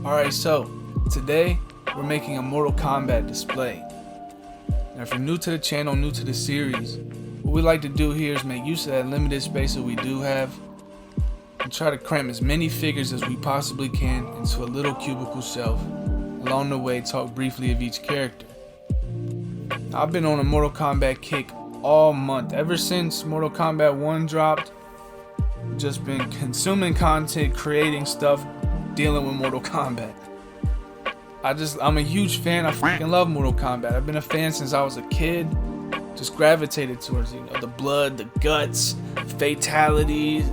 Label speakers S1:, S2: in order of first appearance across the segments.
S1: Alright, so today we're making a Mortal Kombat display. Now if you're new to the channel, new to the series, what we like to do here is make use of that limited space that we do have and try to cram as many figures as we possibly can into a little cubicle shelf. Along the way, talk briefly of each character. Now, I've been on a Mortal Kombat kick all month. Ever since Mortal Kombat 1 dropped, just been consuming content, creating stuff, dealing with Mortal Kombat. I'm a huge fan. I freaking love Mortal Kombat. I've been a fan since I was a kid. Just gravitated towards, the blood, the guts, fatalities,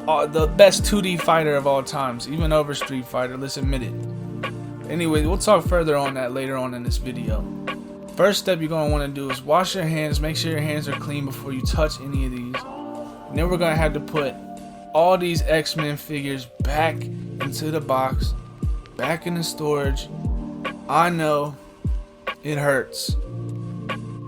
S1: the best 2D fighter of all times, even over Street Fighter, let's admit it. Anyway, we'll talk further on that later on in this video. First step you're going to want to do is wash your hands, make sure your hands are clean before you touch any of these. And then we're going to have to put all these X-Men figures back into the box, back in the storage. I know it hurts,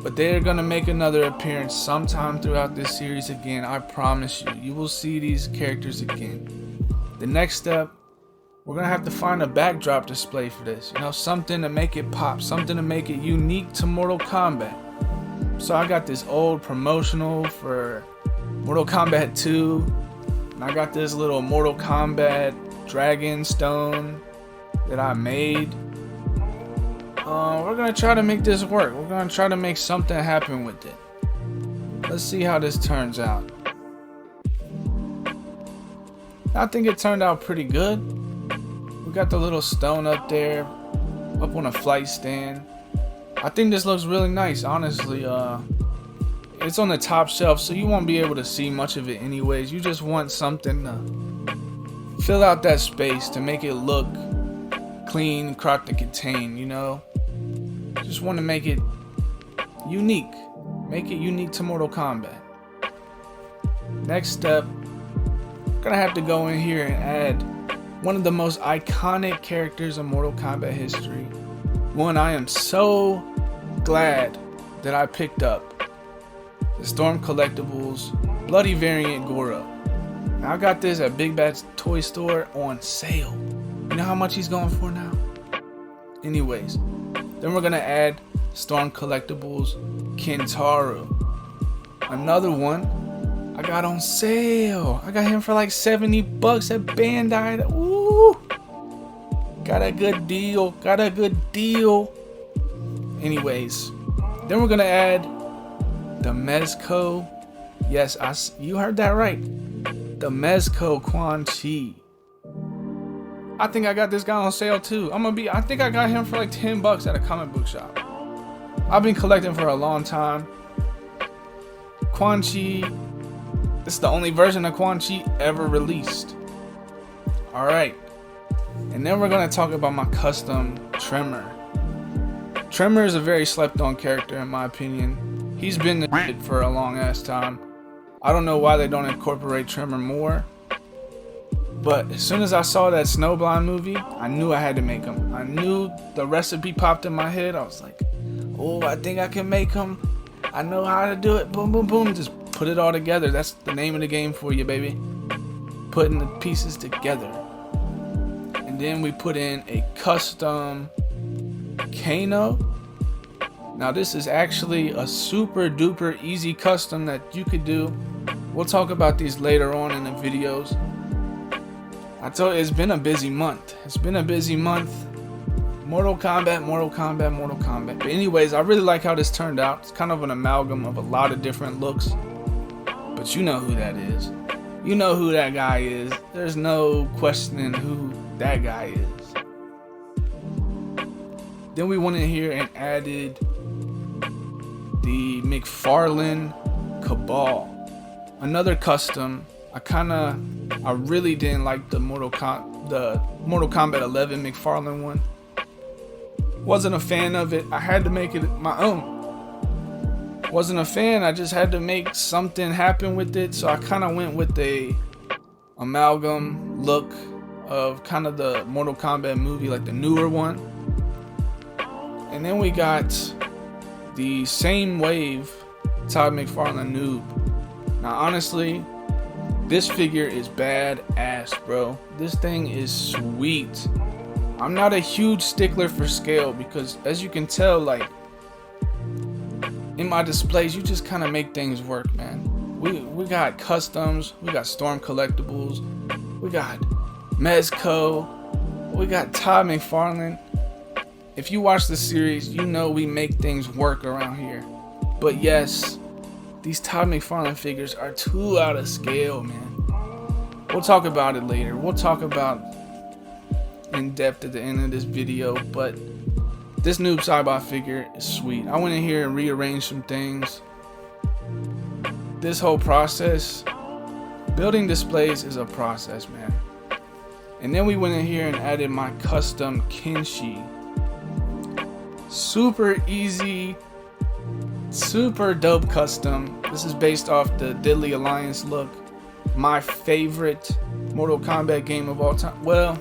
S1: but they're gonna make another appearance sometime throughout this series again. I promise you, you will see these characters again. The next step, we're gonna have to find a backdrop display for this, something to make it pop, something to make it unique to Mortal Kombat. So I got this old promotional for Mortal Kombat 2, and I got this little Mortal Kombat dragon stone that I made. We're gonna try to make this work. We're gonna try to make something happen with it. Let's see how this turns out. I think it turned out pretty good. We got the little stone up there, up on a flight stand. I think this looks really nice, honestly. It's on the top shelf, so you won't be able to see much of it anyways. You just want something to fill out that space, to make it look clean, crop to contain, Just want to make it unique. Make it unique to Mortal Kombat. Next step, gonna have to go in here and add one of the most iconic characters in Mortal Kombat history. One I am so glad that I picked up. The Storm Collectibles Bloody Variant Goro. Now I got this at Big Bat's toy store on sale. You know how much he's going for now? Anyways, then we're gonna add Storm Collectibles Kintaro. Another one I got on sale. I got him for like $70 at Bandai. Ooh! Got a good deal. Anyways, then we're gonna add the Mezco. Yes, you heard that right. The Mezco Quan Chi. I think I got this guy on sale too. I think I got him for like $10 at a comic book shop. I've been collecting for a long time. Quan Chi, this is the only version of Quan Chi ever released. Alright. And then we're gonna talk about my custom Tremor. Tremor is a very slept on character in my opinion. He's been the shit for a long ass time. I don't know why they don't incorporate Tremor more. But as soon as I saw that Snowblind movie, I knew I had to make him. I knew the recipe popped in my head. I was like, oh, I think I can make him. I know how to do it. Boom, boom, boom. Just put it all together. That's the name of the game for you, baby. Putting the pieces together. And then we put in a custom Kano. Now this is actually a super duper easy custom that you could do. We'll talk about these later on in the videos. I told you, it's been a busy month. Mortal Kombat. But anyways, I really like how this turned out. It's kind of an amalgam of a lot of different looks. But you know who that is. You know who that guy is. There's no questioning who that guy is. Then we went in here and added the McFarlane Cabal. Another custom. I really didn't like the Mortal Kombat 11 McFarlane one. Wasn't a fan of it. I had to make it my own. Wasn't a fan. I just had to make something happen with it. So I kind of went with the amalgam look of kind of the Mortal Kombat movie, like the newer one. And then we got the same wave Todd McFarlane noob. Now honestly, this figure is badass, bro. This thing is sweet. I'm not a huge stickler for scale because, as you can tell, like in my displays, you just kind of make things work, man. We got customs, we got Storm collectibles, we got Mezco, we got Todd McFarlane. If you watch the series, you know we make things work around here. But yes, these Todd McFarlane figures are too out of scale, man. We'll talk about it later. We'll talk about in depth at the end of this video, but this Noob Saibot figure is sweet. I went in here and rearranged some things. This whole process, building displays is a process, man. And then we went in here and added my custom Kenshi. Super easy, super dope custom. This is based off the Deadly Alliance look. My favorite Mortal Kombat game of all time. Well,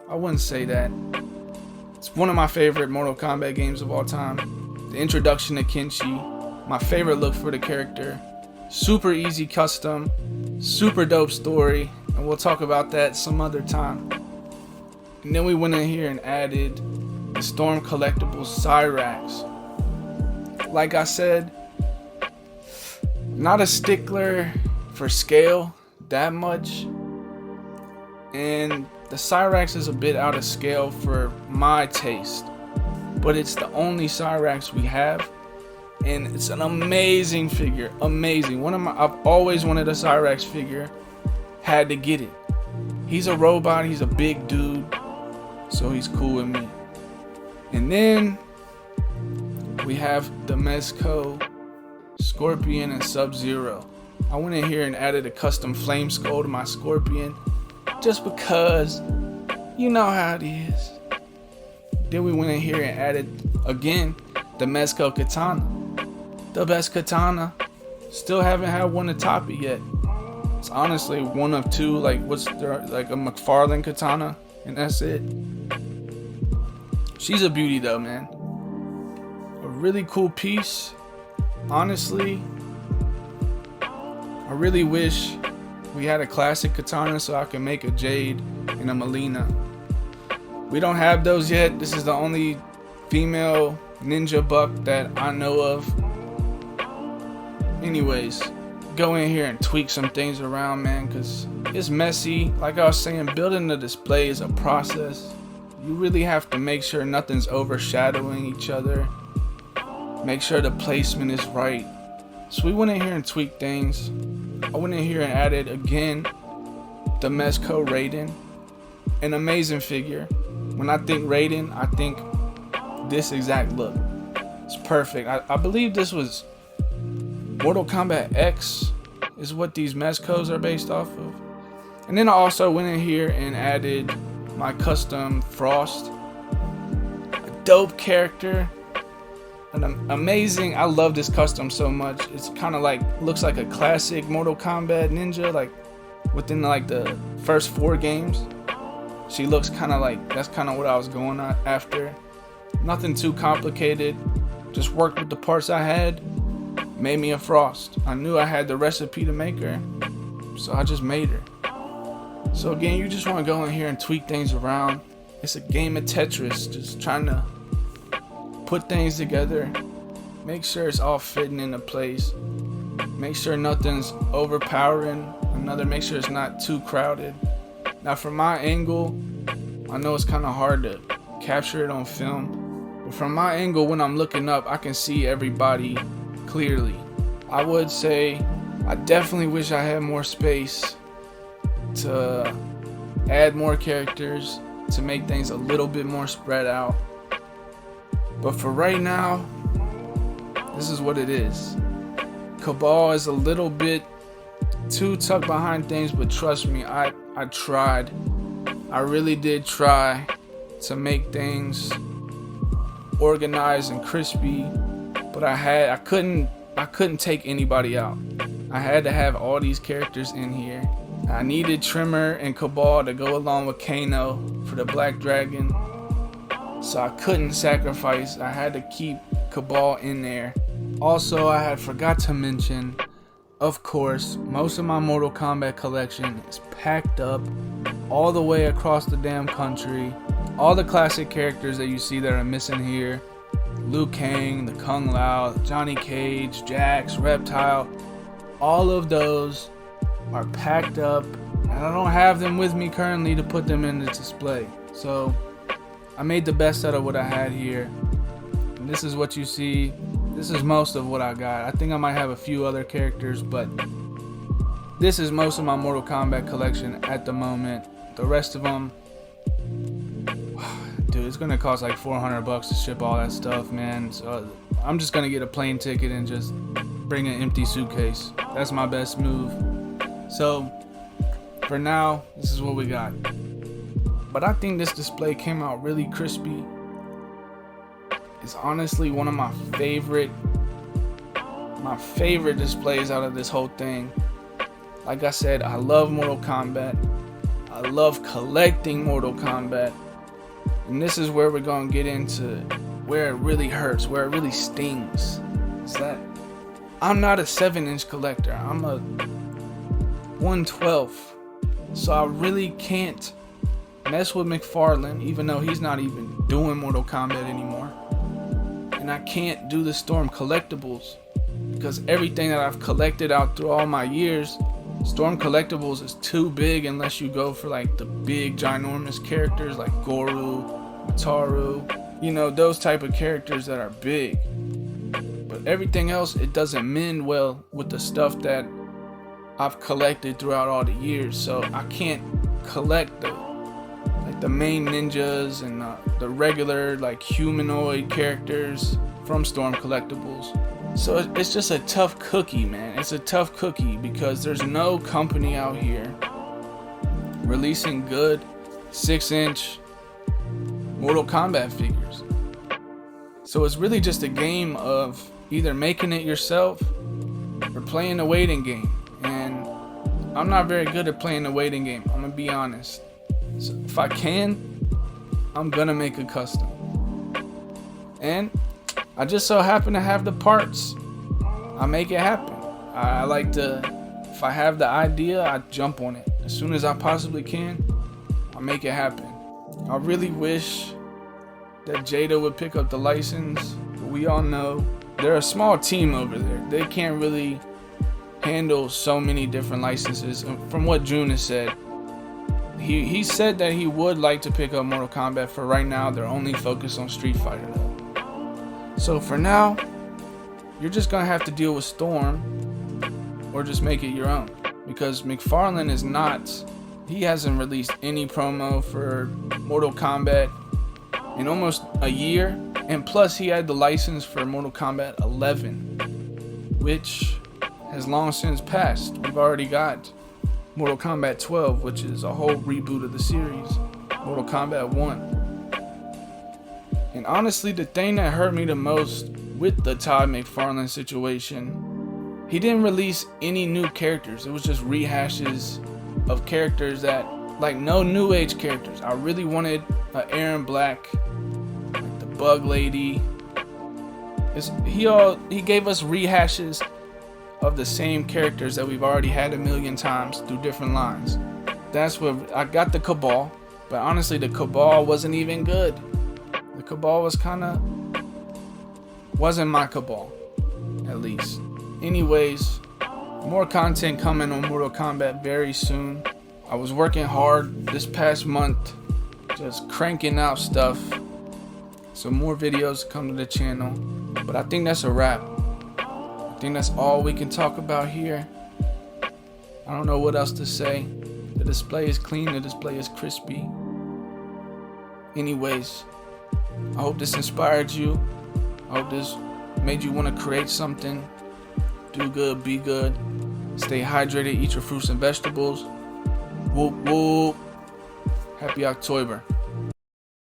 S1: I wouldn't say that. It's one of my favorite Mortal Kombat games of all time. The introduction to Kenshi, my favorite look for the character. Super easy custom, super dope story, and we'll talk about that some other time. And then we went in here and added the Storm Collectibles Cyrax. Like I said, not a stickler for scale that much, and the Cyrax is a bit out of scale for my taste, but it's the only Cyrax we have, and it's an amazing figure. Amazing. I've always wanted a Cyrax figure, had to get it. He's a robot, he's a big dude, so he's cool with me. And then we have the Mezco, Scorpion, and Sub-Zero. I went in here and added a custom flame skull to my Scorpion, just because you know how it is. Then we went in here and added again the Mezco Katana, the best katana. Still haven't had one to top it yet. It's honestly one of two, like what's there, like a McFarlane katana, and that's it. She's a beauty though, man. A really cool piece. Honestly, I really wish we had a classic katana so I can make a Jade and a Melina. We don't have those yet. This is the only female ninja buck that I know of. Anyways, go in here and tweak some things around, man, because it's messy. Like I was saying, building the display is a process. You really have to make sure nothing's overshadowing each other. Make sure the placement is right. So we went in here and tweaked things. I went in here and added again the Mezco Raiden. An amazing figure. When I think Raiden, I think this exact look. It's perfect. I believe this was Mortal Kombat X is what these Mezcos are based off of. And then I also went in here and added my custom Frost. A dope character. An amazing. I love this custom so much. It's kind of like, looks like a classic Mortal Kombat ninja, like within like the first 4 games. She looks kind of like, that's kind of what I was going after. Nothing too complicated. Just worked with the parts I had. Made me a Frost. I knew I had the recipe to make her, so I just made her. So again, you just want to go in here and tweak things around. It's a game of Tetris, just trying to put things together, make sure it's all fitting into place, make sure nothing's overpowering another, make sure it's not too crowded. Now from my angle, I know it's kind of hard to capture it on film, but from my angle, when I'm looking up, I can see everybody clearly. I would say I definitely wish I had more space to add more characters, to make things a little bit more spread out. But for right now, this is what it is. Cabal is a little bit too tucked behind things, but trust me, I tried. I really did try to make things organized and crispy, but I couldn't take anybody out. I had to have all these characters in here. I needed Trimmer and Cabal to go along with Kano for the Black Dragon. So I couldn't sacrifice. I had to keep Cabal in there. Also, I had forgot to mention, of course, most of my Mortal Kombat collection is packed up all the way across the damn country all the classic characters that you see that are missing here, Liu Kang, the Kung Lao, Johnny Cage, Jax, Reptile, all of those are packed up, and I don't have them with me currently to put them in the display. So I made the best out of what I had here, and this is what you see. This is most of what I got. I think I might have a few other characters, but this is most of my Mortal Kombat collection at the moment. The rest of them, dude, it's gonna cost like $400 to ship all that stuff, man. So I'm just gonna get a plane ticket and just bring an empty suitcase. That's my best move. So for now, this is what we got. But I think this display came out really crispy. It's honestly one of my favorite displays out of this whole thing. Like I said, I love Mortal Kombat. I love collecting Mortal Kombat. And this is where we're going to get into where it really hurts, where it really stings. Is that I'm not a 7-inch collector. I'm a 1/12. So I really can't mess with McFarlane, even though he's not even doing Mortal Kombat anymore. And I can't do the Storm collectibles because everything that I've collected out through all my years, Storm collectibles is too big unless you go for like the big ginormous characters like Goro, Mataru, you know, those type of characters that are big. But everything else, it doesn't mend well with the stuff that I've collected throughout all the years. So I can't collect the main ninjas and the regular like humanoid characters from Storm collectibles. So it's just a tough cookie, man. It's a tough cookie because there's no company out here releasing good 6-inch Mortal Kombat figures. So it's really just a game of either making it yourself or playing the waiting game. And I'm not very good at playing the waiting game, I'm gonna be honest. So if I can, I'm gonna make a custom. And I just so happen to have the parts. I make it happen. I like to, if I have the idea, I jump on it. As soon as I possibly can, I make it happen. I really wish that Jada would pick up the license. But we all know they're a small team over there. They can't really handle so many different licenses. And from what June has said, he said that he would like to pick up Mortal Kombat. For right now, they're only focused on Street Fighter though. So for now, you're just gonna have to deal with Storm or just make it your own, because McFarlane is not, he hasn't released any promo for Mortal Kombat in almost a year, and plus he had the license for Mortal Kombat 11, which has long since passed. We've already got Mortal Kombat 12, which is a whole reboot of the series, Mortal Kombat 1. And honestly, the thing that hurt me the most with the Todd McFarlane situation, he didn't release any new characters. It was just rehashes of characters that, like, no new age characters. I really wanted Aaron Black, like the Bug Lady. He gave us rehashes of the same characters that we've already had a million times through different lines. That's what I got. The Cabal, but honestly, the Cabal wasn't even good. The Cabal wasn't my Cabal, at least. Anyways, more content coming on Mortal Kombat very soon. I was working hard this past month, just cranking out stuff. So more videos come to the channel. But I think that's a wrap. I think that's all we can talk about here. I don't know what else to say. The display is clean, the display is crispy. Anyways, I hope this inspired you. I hope this made you want to create something. Do good, be good. Stay hydrated, eat your fruits and vegetables. Whoop whoop. Happy October.